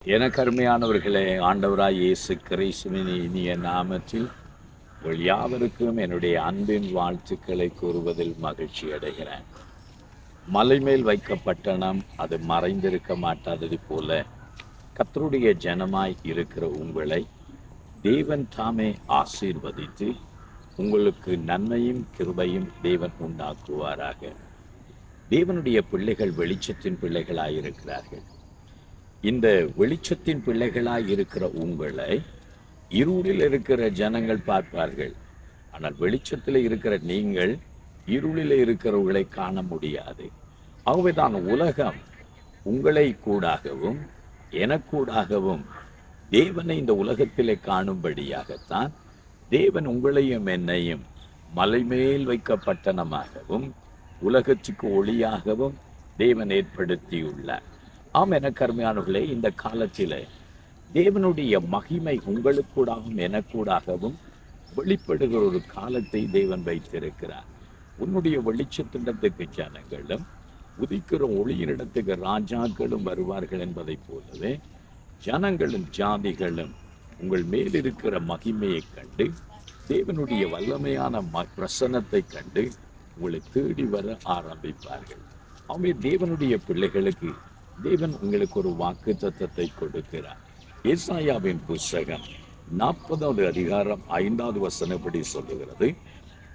எனக்கு அருமையானவர்களே, ஆண்டவராய் இயேசு கிறிஸ்துவின் இனிய நாமத்தில் உங்கள் யாவருக்கும் என்னுடைய அன்பின் வாழ்த்துக்களை கூறுவதில் மகிழ்ச்சி அடைகிறேன். மலை மேல் வைக்க பட்டணம் அது மறைந்திருக்க மாட்டாதது போல கர்த்தருடைய ஜனமாய் இருக்கிற உங்களை தேவன் தாமே ஆசீர்வதித்து உங்களுக்கு நன்மையும் கிருபையும் தேவன் உண்டாக்குவாராக. தேவனுடைய பிள்ளைகள் வெளிச்சத்தின் பிள்ளைகளாயிருக்கிறார்கள். இந்த வெளிச்சத்தின் பிள்ளைகளாய் இருக்கிற உங்களை இருளில் இருக்கிற ஜனங்கள் பார்ப்பார்கள். ஆனால் வெளிச்சத்தில் இருக்கிற நீங்கள் இருளில் இருக்கிறவர்களை காண முடியாது. ஆகவேதான் உலகம் உங்களை கூடாகவும் எனக்கூடாகவும் தேவனை இந்த உலகத்திலே காணும்படியாகத்தான் தேவன் உங்களையும் என்னையும் மலைமேல் வைக்க பட்டணமாகவும் உலகத்துக்கு ஒளியாகவும் தேவன் ஏற்படுத்தியுள்ளார். ஆம், எனக்கு அருமையானவர்களே, இந்த காலத்தில் தேவனுடைய மகிமை உங்களுக்கூடாகவும் எனக்கூடாகவும் வெளிப்படுகிற ஒரு காலத்தை தேவன் வைத்திருக்கிறார். உன்னுடைய வெளிச்சத்திடத்துக்கு ஜனங்களும் உதிக்கிற ஒளியினிடத்துக்கு ராஜாக்களும் வருவார்கள் என்பதை போலவே ஜனங்களும் ஜாதிகளும் உங்கள் மேலிருக்கிற மகிமையை கண்டு தேவனுடைய வல்லமையான பிரசன்னத்தை கண்டு உங்களை தேடி வர ஆரம்பிப்பார்கள். அவங்க தேவனுடைய பிள்ளைகளுக்கு தேவன் உங்களுக்கு ஒரு வாக்கு தத்தத்தை கொடுக்கிறார். ஏசாயாவின் புஸ்தகம் 40வது அதிகாரம் 5வது வசனப்படி சொல்லுகிறது,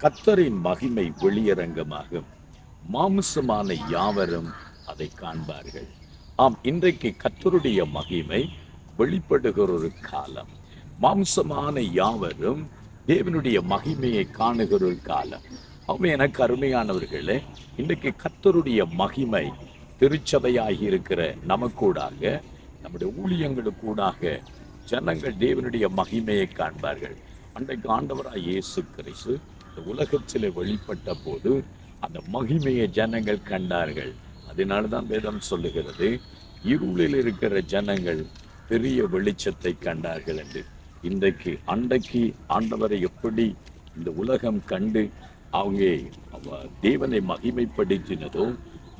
கர்த்தரின் மகிமை வெளியரங்கமாகும், மாம்சமான யாவரும் அதை காண்பார்கள். ஆம், இன்றைக்கு கர்த்தருடைய மகிமை வெளிப்படுகிற ஒரு காலம். மாம்சமான யாவரும் தேவனுடைய மகிமையை காணுகிற ஒரு காலம். அவன் எனக்கு அருமையானவர்களே, இன்றைக்கு கர்த்தருடைய மகிமை திருச்சபையாகி இருக்கிற நமக்கூடாக, நம்முடைய ஊழியங்களுக்கூடாக ஜனங்கள் தேவனுடைய மகிமையை காண்பார்கள். அன்றைக்கு ஆண்டவராய் இயேசு கிறிஸ்து இந்த உலகத்தில் வெளிப்பட்ட போது அந்த மகிமையை ஜனங்கள் கண்டார்கள். அதனால்தான் வேதம் சொல்லுகிறது, இருளில் இருக்கிற ஜனங்கள் பெரிய வெளிச்சத்தை கண்டார்கள் என்று. அன்றைக்கு ஆண்டவரை எப்படி இந்த உலகம் கண்டு அவங்க தேவனை மகிமைப்படுத்தினதோ,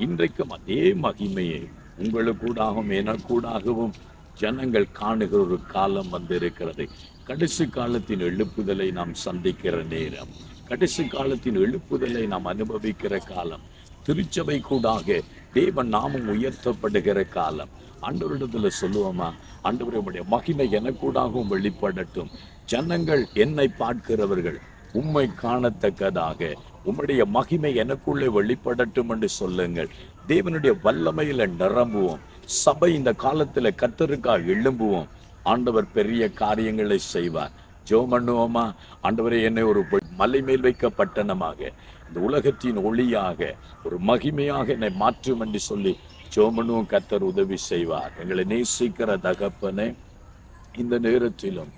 இன்றைக்கும் அதே மகிமையை உங்களுக்கூடாகவும் எனக்கூடாகவும் ஜனங்கள் காணுகிற ஒரு காலம் வந்திருக்கிறது. கடைசி காலத்தின் எழுப்புதலை நாம் சந்திக்கிற நேரம், கடைசி காலத்தின் எழுப்புதலை நாம் அனுபவிக்கிற காலம், திருச்சபை கூடாக தேவன் நாமும் உயர்த்தப்படுகிற காலம். ஆண்டவரிடத்துல சொல்லுவோமா, ஆண்டவருடைய மகிமை எனக்கூடாகவும் வெளிப்படட்டும், ஜனங்கள் என்னை பார்க்கிறவர்கள் உம்மை காணத்தக்கதாக உம்முடைய மகிமை எனக்குள்ளே வெளிப்படட்டும் என்று சொல்லுங்கள். தேவனுடைய வல்லமையில நிரம்புவோம். சபை இந்த காலத்துல கர்த்தருக்காக எழும்புவோம். ஆண்டவர் பெரிய காரியங்களை செய்வார். ஜெபம் பண்ணுவோமா, ஆண்டவரே என்னை ஒரு மலை மேல் வைக்க பட்டணமாக, இந்த உலகத்தின் ஒளியாக, ஒரு மகிமையாக என்னை மாற்றும் என்று சொல்லி ஜெபம் பண்ணுவோம். கர்த்தர் உதவி செய்வார். எங்களை நேசிக்கிற தகப்பனே, இந்த நேரத்திலும்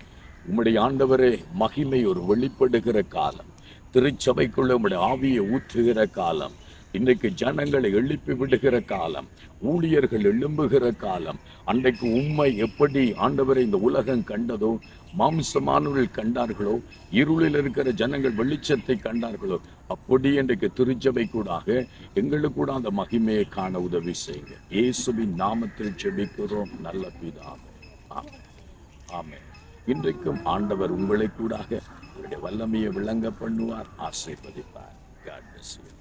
உம்முடைய ஆண்டவரே மகிமை ஒரு வெளிப்படுகிற காலம், திருச்சபைக்குள்ள உம்முடைய ஆவியை ஊற்றுகிற காலம், இன்றைக்கு ஜனங்களை எழுப்பி விடுகிற காலம், ஊழியர்கள் எழும்புகிற காலம். அன்றைக்கு உண்மை எப்படி ஆண்டவரை இந்த உலகம் கண்டதோ, மாம்சமானவர்கள் கண்டார்களோ, இருளில் இருக்கிற ஜனங்கள் வெளிச்சத்தை கண்டார்களோ, அப்படி இன்றைக்கு திருச்சபை கூடாக எங்களுக்கு கூட அந்த மகிமையை காண உதவி செய்யுங்க. இயேசுவின் நாமத்தில் ஜெபிக்கிறோம் நல்ல பிதாவே, ஆமென், ஆமென். இன்றைக்கும் ஆண்டவர் உங்களை கூடாக உங்களுடைய வல்லமையை விளங்க பண்ணுவார், ஆசீர்வதிப்பார். God bless you.